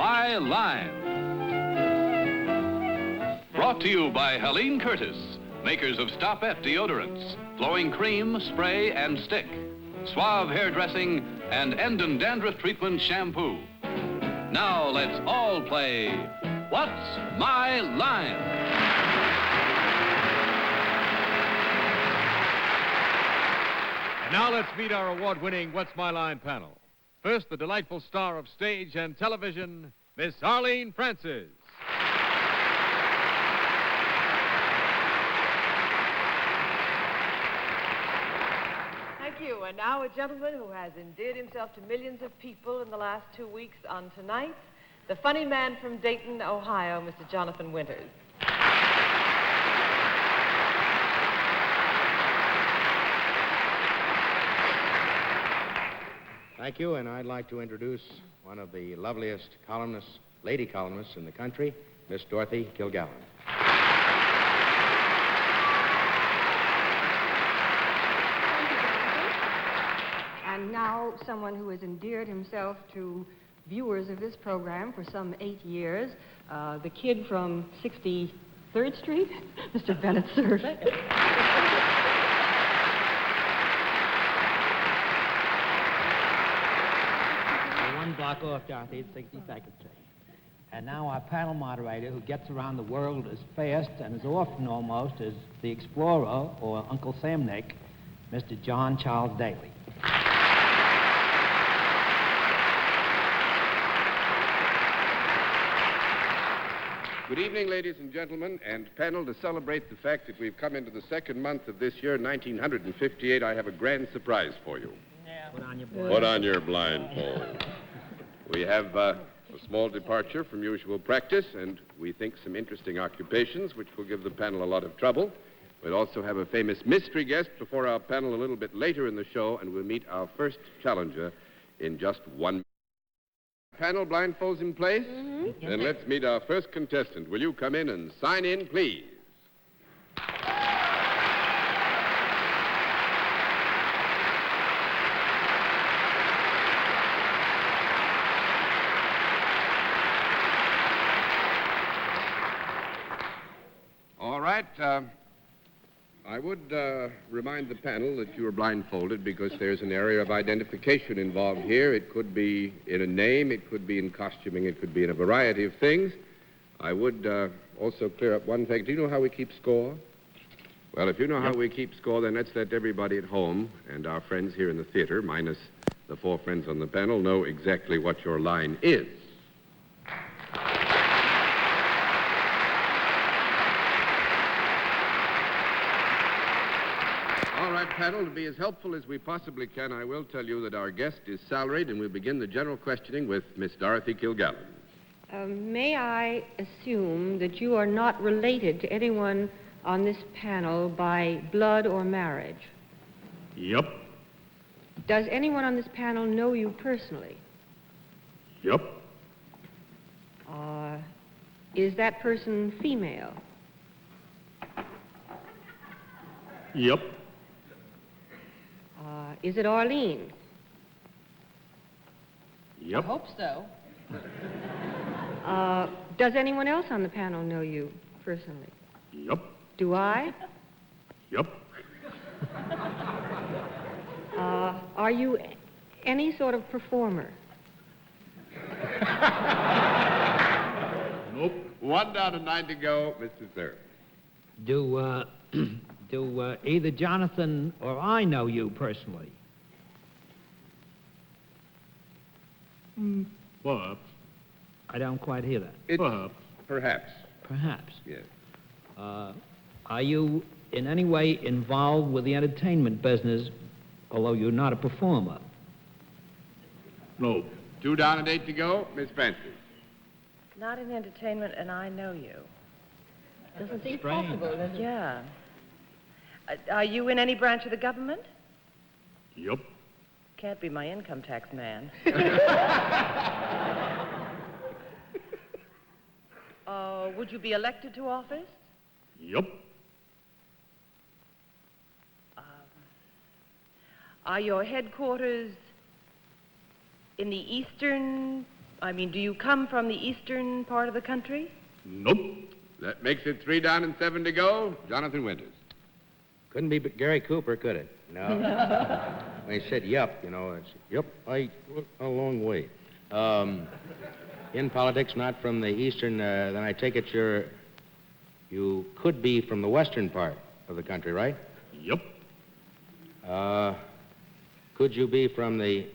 My Line? Brought to you by Helene Curtis, makers of Stopette deodorants, flowing cream, spray, and stick, Suave hair dressing, and Endon dandruff treatment shampoo. Now let's all play What's My Line? And now let's meet our award-winning What's My Line panel. First, the delightful star of stage and television, Miss Arlene Francis. Thank you. And now a gentleman who has endeared himself to millions of people in the last 2 weeks on Tonight, the funny man from Dayton, Ohio, Mr. Jonathan Winters. Thank you, and I'd like to introduce one of the loveliest columnists, lady columnists in the country, Miss Dorothy Kilgallen. And now someone who has endeared himself to viewers of this program for some 8 years, the kid from 63rd Street, Mr. Bennett, Cerf. One block off, Dorothy, at 62nd Street. And now our panel moderator, who gets around the world as fast and as often almost as the explorer or Uncle Sam Nick, Mr. John Charles Daly. Good evening, ladies and gentlemen, and panel. To celebrate the fact that we've come into the second month of this year, 1958, I have a grand surprise for you. Put on your blindfold. We have a small departure from usual practice, and we think some interesting occupations, which will give the panel a lot of trouble. We'll also have a famous mystery guest before our panel a little bit later in the show, and we'll meet our first challenger in just 1 minute. Panel, blindfolds in place? Mm-hmm. Then let's meet our first contestant. Will you come in and sign in, please? All right. I would remind the panel that you are blindfolded because there's an area of identification involved here. It could be in a name, it could be in costuming, it could be in a variety of things. I would also clear up one thing. Do you know how we keep score? Well, if you know how we keep score, then let's let everybody at home and our friends here in the theater, minus the 4 friends on the panel, know exactly what your line is. All right, panel, to be as helpful as we possibly can, I will tell you that our guest is salaried, and we'll begin the general questioning with Miss Dorothy Kilgallen. May I assume that you are not related to anyone on this panel by blood or marriage? Yep. Does anyone on this panel know you personally? Yep. Is that person female? Yep. Is it Arlene? Yep. I hope so. Does anyone else on the panel know you personally? Yep. Do I? Yep. Are you any sort of performer? Nope. 1 down and 9 to go, Mr. Cerf. Do either Jonathan or I know you personally? Perhaps. I don't quite hear that. Perhaps. Perhaps. Perhaps. Yes. Are you in any way involved with the entertainment business, although you're not a performer? No. 2 down and 8 to go, Miss Francis. Not in entertainment, and I know you. Doesn't seem Strange. possible, does it? Yeah. Are you in any branch of the government? Yep. Can't be my income tax man. Would you be elected to office? Yep. Are your headquarters in the eastern I mean, do you come from the eastern part of the country? Nope. That makes it 3 down and 7 to go. Jonathan Winters. Couldn't be Gary Cooper, could it? No. When he said yup, you know, it's yup, I went a long way. In politics, not from the eastern, then I take it you could be from the western part of the country, right? Yup. Could you be from the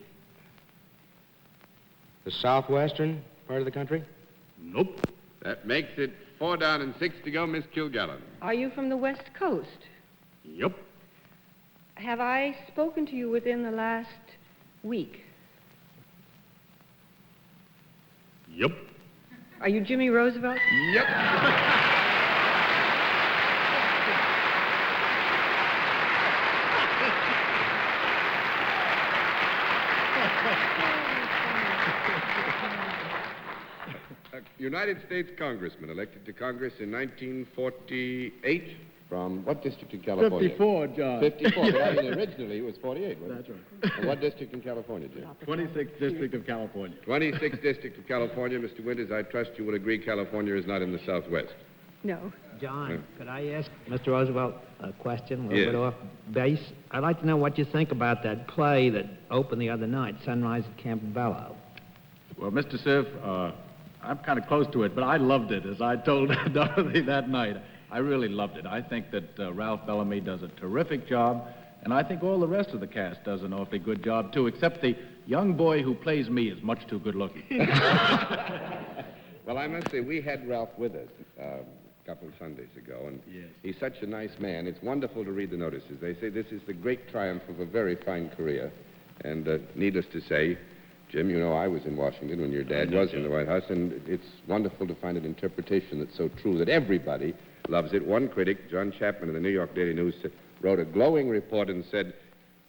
southwestern part of the country? Nope. That makes it 4 down and 6 to go, Miss Kilgallen. Are you from the West Coast? Yup. Have I spoken to you within the last week? Yup. Are you Jimmy Roosevelt? Yup. United States Congressman elected to Congress in 1948 from what district in California? 54, John. 54, but I mean originally it was 48, wasn't That's it? right. And what district in California, Jim? 26th District of California. 26th District of California. Mr. Winters, I trust you will agree California is not in the southwest. No. John, could I ask Mr. Roosevelt a question, a little Yes. bit off base? I'd like to know what you think about that play that opened the other night, Sunrise at Campobello. Well, Mr. Cerf, I'm kind of close to it, but I loved it, as I told Dorothy that night. I really loved it. I think that Ralph Bellamy does a terrific job, and I think all the rest of the cast does an awfully good job, too, except the young boy who plays me is much too good-looking. Well, I must say, we had Ralph with us a couple of Sundays ago, and Yes. he's such a nice man. It's wonderful to read the notices. They say this is the great triumph of a very fine career, and needless to say, Jim, you know I was in Washington when your dad was in the White House, and it's wonderful to find an interpretation that's so true that everybody loves it. One critic, John Chapman of the New York Daily News, wrote a glowing report and said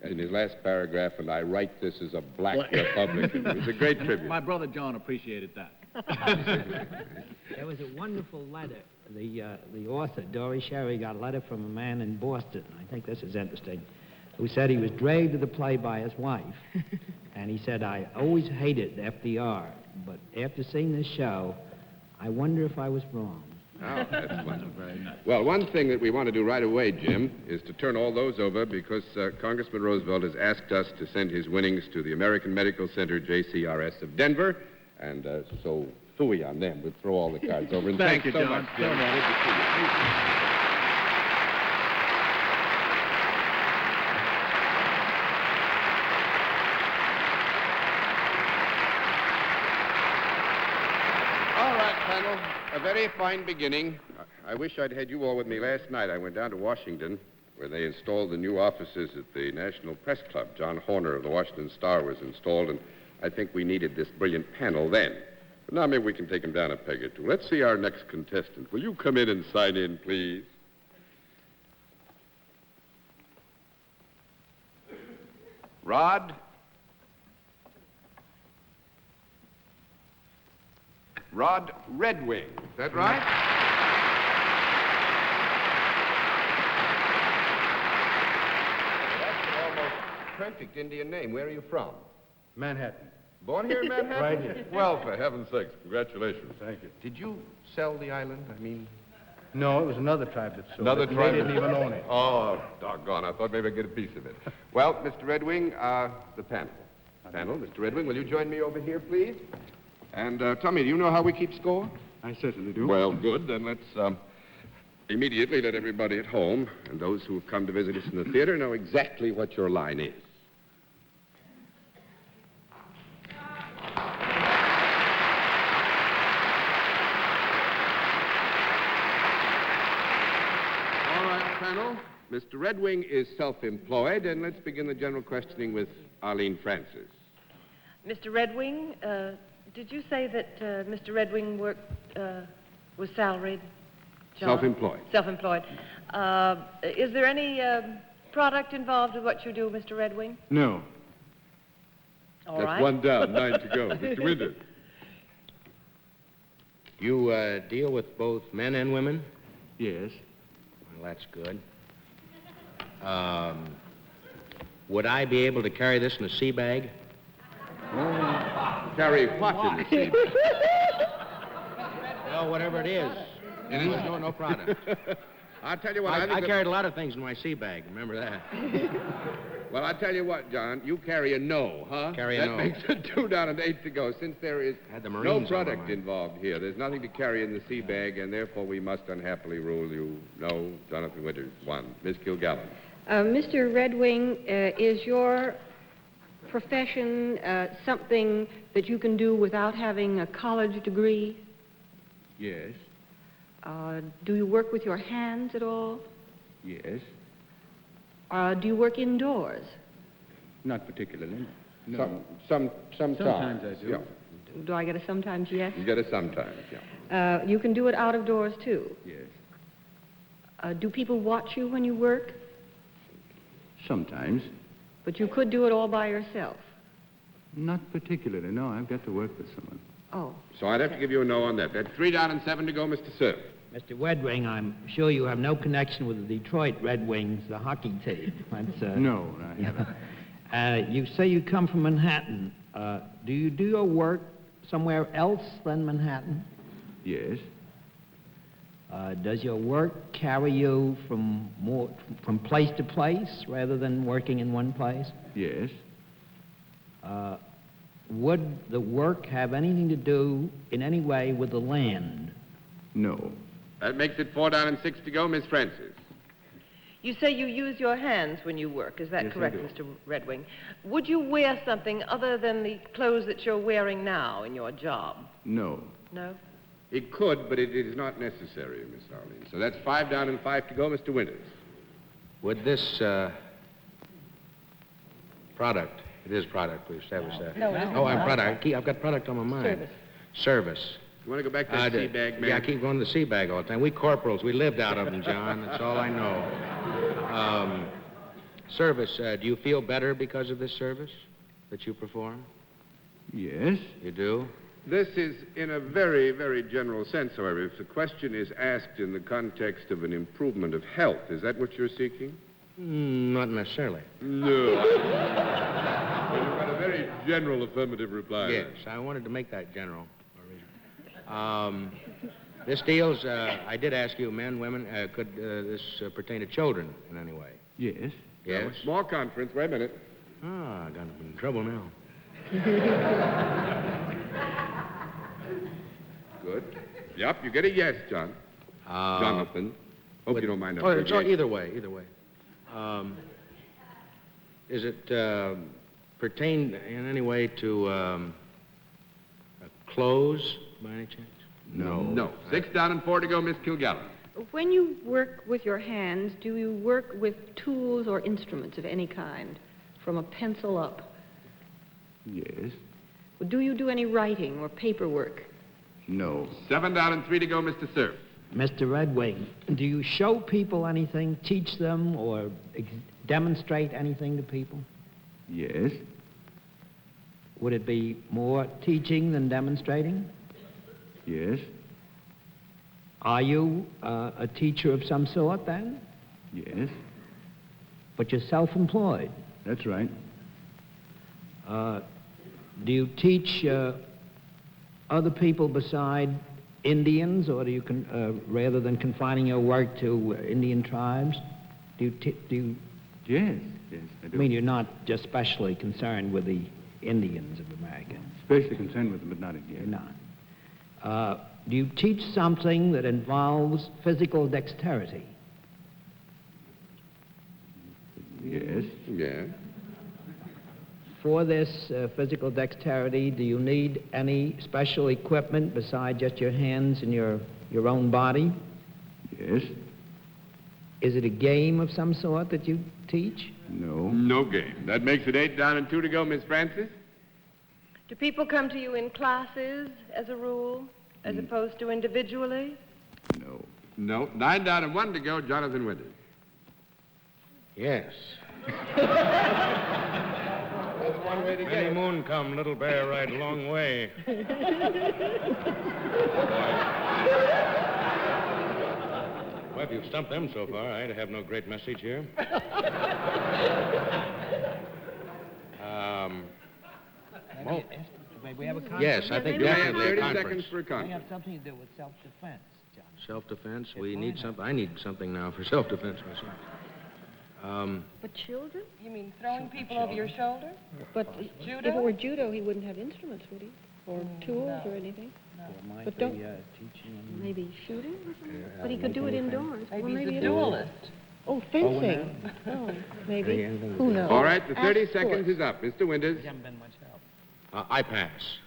in his last paragraph, and I write this as a black Republican. It was a great tribute. My brother John appreciated that. There was a wonderful letter. The author, Dory Sherry, got a letter from a man in Boston. I think this is interesting. Who said he was dragged to the play by his wife. And he said, I always hated FDR, but after seeing this show, I wonder if I was wrong. Oh, that's wonderful. Very nice. Well, one thing that we want to do right away, Jim, is to turn all those over because Congressman Roosevelt has asked us to send his winnings to the American Medical Center, JCRS of Denver, and so phooey on them. We'll throw all the cards over. And Thank thanks you, so John. much, Jim. Good to see you. Panel, a very fine beginning. I wish I'd had you all with me last night. I went down to Washington, where they installed the new offices at the National Press Club. John Horner of the Washington Star was installed, and I think we needed this brilliant panel then. But now maybe we can take him down a peg or two. Let's see our next contestant. Will you come in and sign in, please? Rod Redwing. Is that right? That's an almost perfect Indian name. Where are you from? Manhattan. Born here in Manhattan? Right here. Well, for heaven's sakes, congratulations. Thank you. Did you sell the island? I mean... No, it was another tribe that sold Another it. tribe? They didn't even own it. Oh, doggone. I thought maybe I'd get a piece of it. Well, Mr. Redwing, the panel. Panel, Mr. Redwing, will you join me over here, please? And tell me, do you know how we keep score? I certainly do. Well, good. Then let's immediately let everybody at home and those who have come to visit us in the theater know exactly what your line is. All right, panel. Mr. Redwing is self-employed, and let's begin the general questioning with Arlene Francis. Mr. Redwing, did you say that Mr. Redwing was salaried? John? Self-employed. Self-employed. Is there any product involved with what you do, Mr. Redwing? No. All That's right. one down, 9 to go. Mr. Winters. You deal with both men and women? Yes. Well, that's good. Would I be able to carry this in a sea bag? Carry what in the sea bag? Well, whatever it is. No product. I'll tell you what, I carried a lot of things in my sea bag. Remember that? Well, I'll tell you what, John. You carry a no, huh? Carry a that no. Makes it 2 down and 8 to go. Since there is Had the no Marines product over mine. involved here, there's nothing to carry in the sea bag, and therefore we must unhappily rule you no, Jonathan Winters, 1. Miss Kilgallen. Mr. Red Wing, is your profession something that you can do without having a college degree? Yes, Do you work with your hands at all? yes. Do you work indoors? Not particularly. No. Sometimes I do. Yeah. Do I get a sometimes yes? You get a sometimes, yeah. You can do it out of doors, too. Yes. Do people watch you when you work? Sometimes. But you could do it all by yourself. Not particularly, no. I've got to work with someone. Oh. So I'd have to give you a no on that. That's 3 down and 7 to go, Mr. Cerf. Mr. Red Wing, I'm sure you have no connection with the Detroit Red Wings, the hockey team. That's, No, I haven't. You say you come from Manhattan. Do you do your work somewhere else than Manhattan? Yes. Does your work carry you from place to place rather than working in one place? Yes. Would the work have anything to do in any way with the land? No. That makes it 4 down and 6 to go, Miss Francis. You say you use your hands when you work. Is that Yes, I correct, do. Mr. Red Wing? Would you wear something other than the clothes that you're wearing now in your job? No. No? It could, but it is not necessary, Miss Arlene. So that's 5 down and 5 to go, Mr. Winters. Would this product, it is product, we established that. No, it's Oh, I'm product. I've got product on my mind. Service. You want to go back to that sea bag, man? Yeah, I keep going to the sea bag all the time. We corporals, we lived out of them, John. That's all I know. Service, do you feel better because of this service that you perform? Yes. You do? This is in a very, very general sense, however. If the question is asked in the context of an improvement of health, is that what you're seeking? Not necessarily. No. You've got a very general affirmative reply. Yes, I wanted to make that general. This deals, I did ask you, men, women, could this pertain to children in any way? Yes. Yes? Small conference. Wait a minute. I got in trouble now. Good. Yep, you get a yes, John. Jonathan. Hope you don't mind. Oh, it's either way. Is it pertain in any way to clothes by any chance? No. 6 down and 4 to go, Miss Kilgallen. When you work with your hands, do you work with tools or instruments of any kind, from a pencil up? Yes. Do you do any writing or paperwork? No. 7 down and 3 to go, Mr. Cerf. Mr. Red Wing, do you show people anything, teach them, or demonstrate anything to people? Yes. Would it be more teaching than demonstrating? Yes. Are you a teacher of some sort, then? Yes. But you're self-employed. That's right. Do you teach other people beside Indians, or do you, rather than confining your work to Indian tribes, do you Yes. Yes, I do. I mean, you're not just specially concerned with the Indians of America? Especially concerned with them, but not You're again. not. Do you teach something that involves physical dexterity? Yes. Yeah. For this physical dexterity, do you need any special equipment besides just your hands and your own body? Yes. Is it a game of some sort that you teach? No. No game. That makes it 8 down and 2 to go, Miss Francis. Do people come to you in classes, as a rule, as opposed to individually? No. No. 9 down and 1 to go, Jonathan Winters. Yes. That's one way to get Many it. moon come, little bear, ride a long way. Well, if you've stumped them so far, I have no great message here. May we have a conference? Yes, I think You may have definitely a 30 conference. seconds for a May conference. have something to do with self-defense, John. Self-defense? Yes, We why need not? something. I need something now for self-defense myself. But children? You mean throwing people over your shoulder? But Judo? if it were judo, he wouldn't have instruments, would he? Or tools or anything? But don't... teaching Maybe shooting or something? But he could do it indoors. Maybe Or he's a it- duelist. Oh, fencing. Oh, maybe. Who knows? All right, the 30 Ask seconds sports. is up. Mr. Winters. haven't been much help. I pass.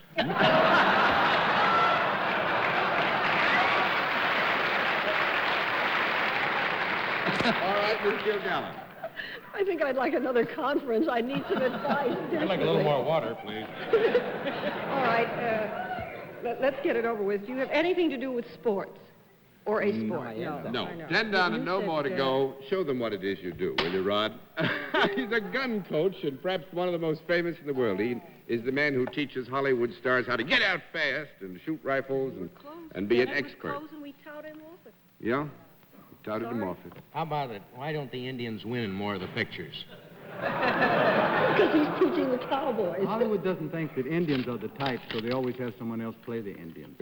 All right, Miss Kilgallen. I think I'd like another conference. I need some advice. I'd like a little more water, please. All right, let's get it over with. Do you have anything to do with sports? Or a sport? No. I know. 10 down and You no said, more to go. Show them what it is you do, will you, Rod? He's a gun coach and perhaps one of the most famous in the world. He is the man who teaches Hollywood stars how to get out fast and shoot rifles and be an expert. And we tout him off it. Yeah? He touted him off it. How about it? Why don't the Indians win in more of the pictures? Because he's teaching the cowboys. Hollywood doesn't think that Indians are the type, so they always have someone else play the Indians.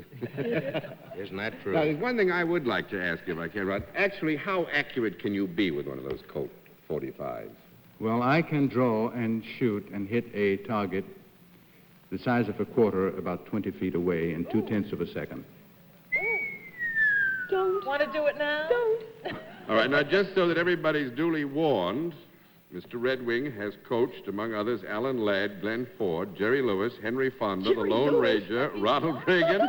Isn't that true? Now, there's one thing I would like to ask you, if I can, Rod. Actually, how accurate can you be with one of those Colt 45s? Well, I can draw and shoot and hit a target the size of a quarter about 20 feet away in 0.2 of a second. Don't. Want to do it now? Don't. All right, now, just so that everybody's duly warned, Mr. Red Wing has coached, among others, Alan Ladd, Glenn Ford, Jerry Lewis, Henry Fonda, the Lone Ranger, Ronald Reagan,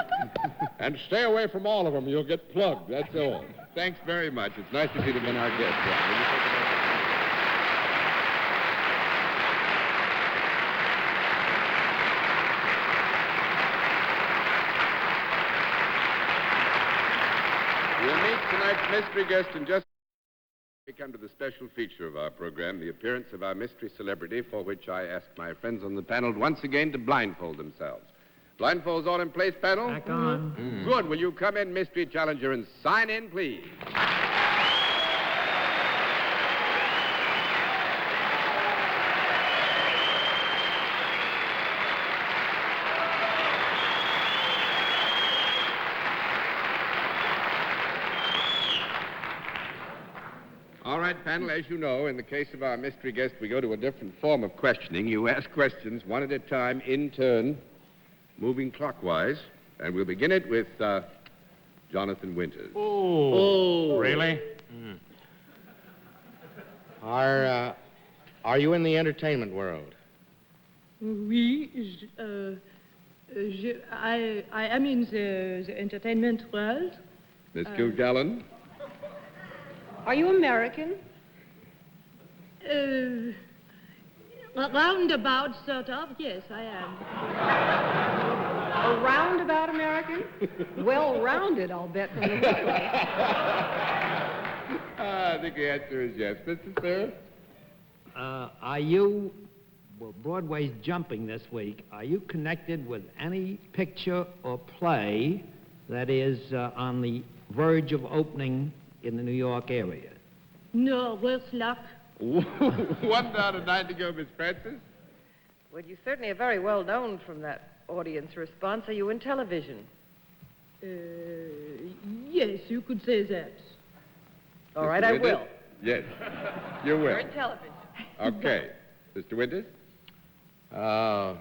and stay away from all of them. You'll get plugged, that's all. Thanks very much. It's nice of you to have been our guest, Ron. Will you take a moment? We'll meet tonight's mystery guest in just... We come to the special feature of our program, the appearance of our mystery celebrity, for which I ask my friends on the panel once again to blindfold themselves. Blindfolds all in place, panel? Back on. Good. Will you come in, mystery challenger, and sign in, please? All right, panel, as you know, in the case of our mystery guest, we go to a different form of questioning. You ask questions one at a time, in turn, moving clockwise. And we'll begin it with Jonathan Winters. Really? Are you in the entertainment world? Oui, I am in the entertainment world. Miss Kilgallen? Are you American? Roundabout, sort of. Yes, I am. A roundabout American? Well-rounded, I'll bet, from the look of it. I think the answer is yes. Mr. Cerf? Are you... Well, Broadway's jumping this week. Are you connected with any picture or play that is on the verge of opening in the New York area? No, worse luck. 1 down and 9 to go, Miss Francis. Well, you certainly are very well known from that audience response. Are you in television? Yes, you could say that. All right, I will. Yes, you will. You're in television. Okay. Mr. Winters? Well,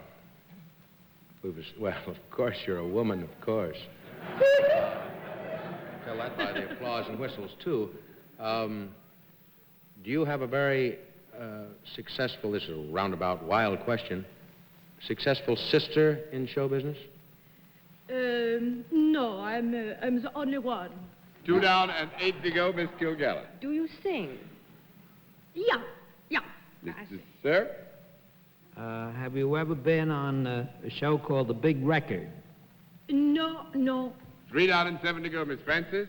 of course, you're a woman, of course. Tell that by the applause and whistles, too. Do you have a very successful, this is a roundabout, wild question, successful sister in show business? No, I'm the only one. 2 down and 8 to go, Miss Kilgallen. Do you sing? Yeah. Mr. Cerf? Have you ever been on a show called The Big Record? No. 3 down and 7 to go, Miss Francis.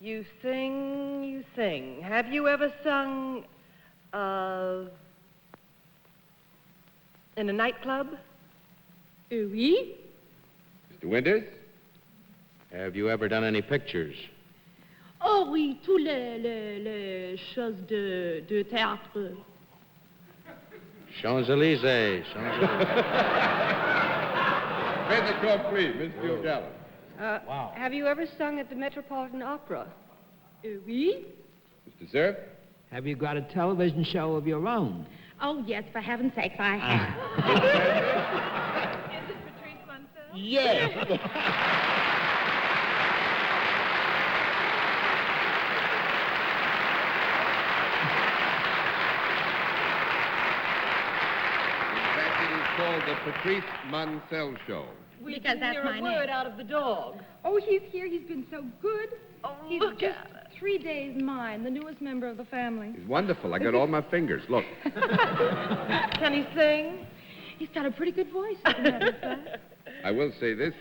You sing. Have you ever sung in a nightclub? Oui. Mr. Winters? Have you ever done any pictures? Oh oui, tous les choses de théâtre. Champs-Élysées. Play the chord, please, Miss Kilgallen. Wow. Have you ever sung at the Metropolitan Opera? Oui? Mr. Cerf? Have you got a television show of your own? Oh, yes, for heaven's sakes, I have. Is it Patrice Munsel? Yes. Called the Patrice Munsel Show. Because that's my name. word out of the dog. Oh, he's here. He's been so good. Oh, He's look just at it. 3 days mine, the newest member of the family. He's wonderful. I got all my fingers. Look. Can he sing? He's got a pretty good voice, as a matter of fact. I will say this,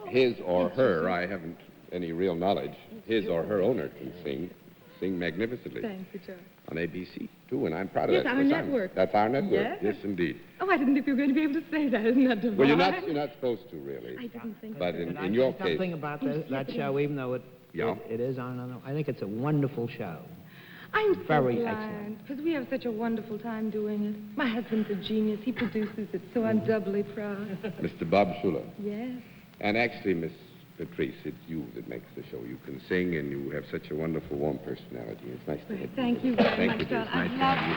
his or her, I haven't any real knowledge, his or her owner can sing magnificently. Thank you, George. On ABC, too, and I'm proud of Yes, that. our network. That's our network. Yes. Yes, indeed. Oh, I didn't think you were going to be able to say that. Isn't that divine? Well, you're not supposed to, really. I didn't think But so. in your case... Something about that show, even though it is on another... I think it's a wonderful show. I'm Very so glad, excellent. because we have such a wonderful time doing it. My husband's a genius. He produces it, so I'm doubly proud. Mr. Bob Schuller. Yes. And actually, Miss Patrice, it's you that makes the show. You can sing, and you have such a wonderful, warm personality. It's nice to have you. Thank you very Thank much, you. It's John. nice I to have you.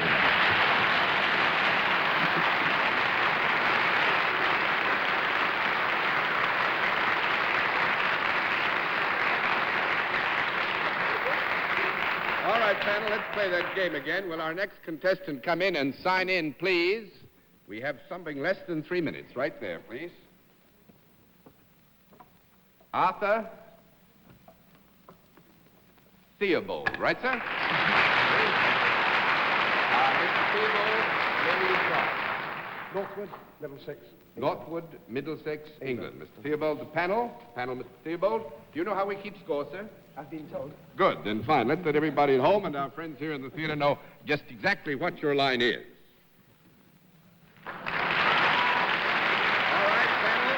All right, panel, let's play that game again. Will our next contestant come in and sign in, please? We have something less than 3 minutes. Right there, please. Arthur Theobald. Right, sir? Mr. Theobald, where will you from? Northwood, Middlesex. Northwood, Middlesex, England. Mr. Theobald, the panel. Panel, Mr. Theobald. Do you know how we keep score, sir? I've been told. Good, then fine. Let's let everybody at home and our friends here in the theater know just exactly what your line is. All right, panel.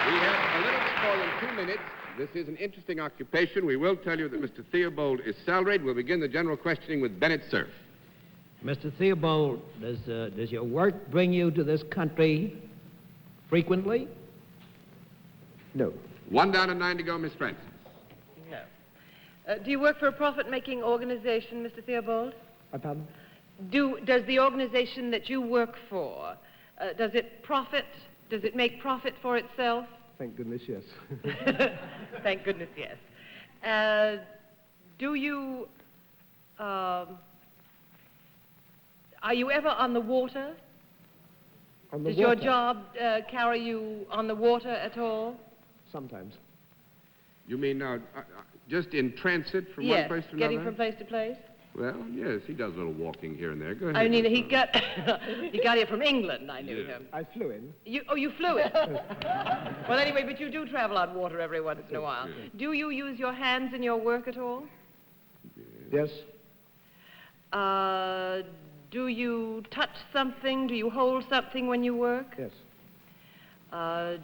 We have a little bit more than 2 minutes. This is an interesting occupation. We will tell you that Mr. Theobald is salaried. We'll begin the general questioning with Bennett Cerf. Mr. Theobald, does your work bring you to this country frequently? No. 1 down and 9 to go, Miss Francis. No. Do you work for a profit-making organization, Mr. Theobald? Pardon? Does the organization that you work for, does it make profit for itself? Thank goodness, yes. Thank goodness, yes. Do you, are you ever on the water? On the Does water? your job carry you on the water at all? Sometimes. You mean now, just in transit from Yes, one place to another? getting from place to place? Well, yes, he does a little walking here and there. Go ahead. I mean, he got here from England, I knew him. I flew in. You flew it? Well, anyway, but you do travel on water every once in a while. Yes. Do you use your hands in your work at all? Yes. Do you touch something? Do you hold something when you work? Yes.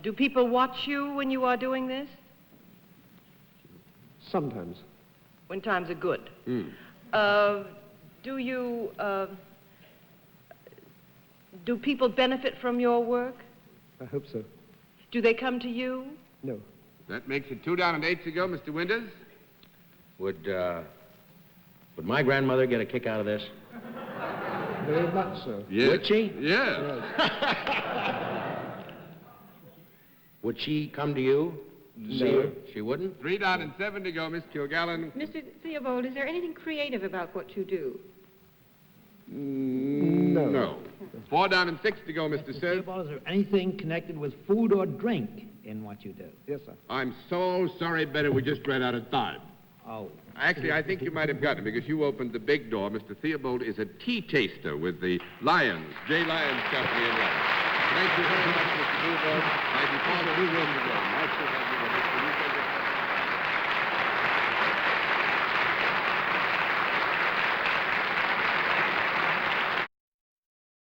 Do people watch you when you are doing this? Sometimes. When times are good. Do people benefit from your work? I hope so. Do they come to you? No. That makes it 2 down and 8 to go, Mr. Winters. Would my grandmother get a kick out of this? Very much so. Yes. Would she? Yes. Would she come to you? No. She wouldn't? 3 down and 7 to go, Miss Kilgallen. Mr. Theobald, is there anything creative about what you do? No. No. 4 down and 6 to go, Mr. Cerf. Theobald, is there anything connected with food or drink in what you do? Yes, sir. I'm so sorry, Bennett, we just ran out of time. Oh. Actually, I think you might have gotten it because you opened the big door. Mr. Theobald is a tea taster with the Lions, J. Lions Company in London. Thank you very much, Mr. Theobald. I depart a new room to go. Nice to have you with us. Will you take it?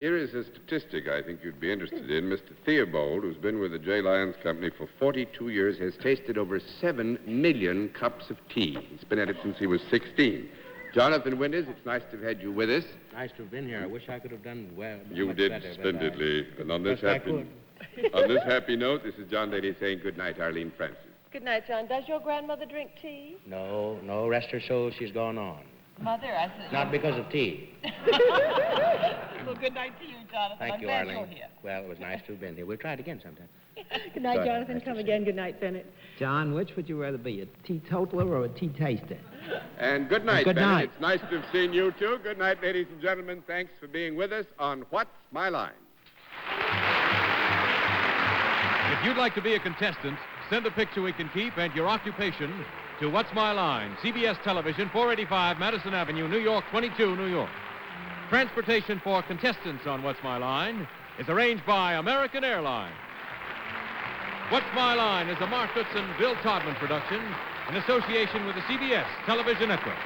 Here is a statistic I think you'd be interested in. Mr. Theobald, who's been with the J. Lions Company for 42 years, has tasted over 7 million cups of tea. He's been at it since he was 16. Jonathan Winters, it's nice to have had you with us. Nice to have been here. I wish I could have done well. You much did better, but splendidly, and on this best I happy... could. On this happy note, this is John Daly saying good night, Arlene Francis. Good night, John. Does your grandmother drink tea? No, rest her soul, she's gone on. Mother, I said... Not because of tea. Well, good night to you, Jonathan. Thank you, glad Arlene. you're here. Well, it was nice to have been here. We'll try it again sometime. Good night, Good. Jonathan. Nice to Come see again. Good night, Bennett. John, which would you rather be, a teetotaler or a tea taster? And good night, Good Bennett. night. It's nice to have seen you, too. Good night, ladies and gentlemen. Thanks for being with us on What's My Line? If you'd like to be a contestant, send a picture we can keep and your occupation to What's My Line, CBS Television, 485 Madison Avenue, New York, 22, New York. Transportation for contestants on What's My Line is arranged by American Airlines. What's My Line is a Mark Goodson, Bill Todman production in association with the CBS Television Network.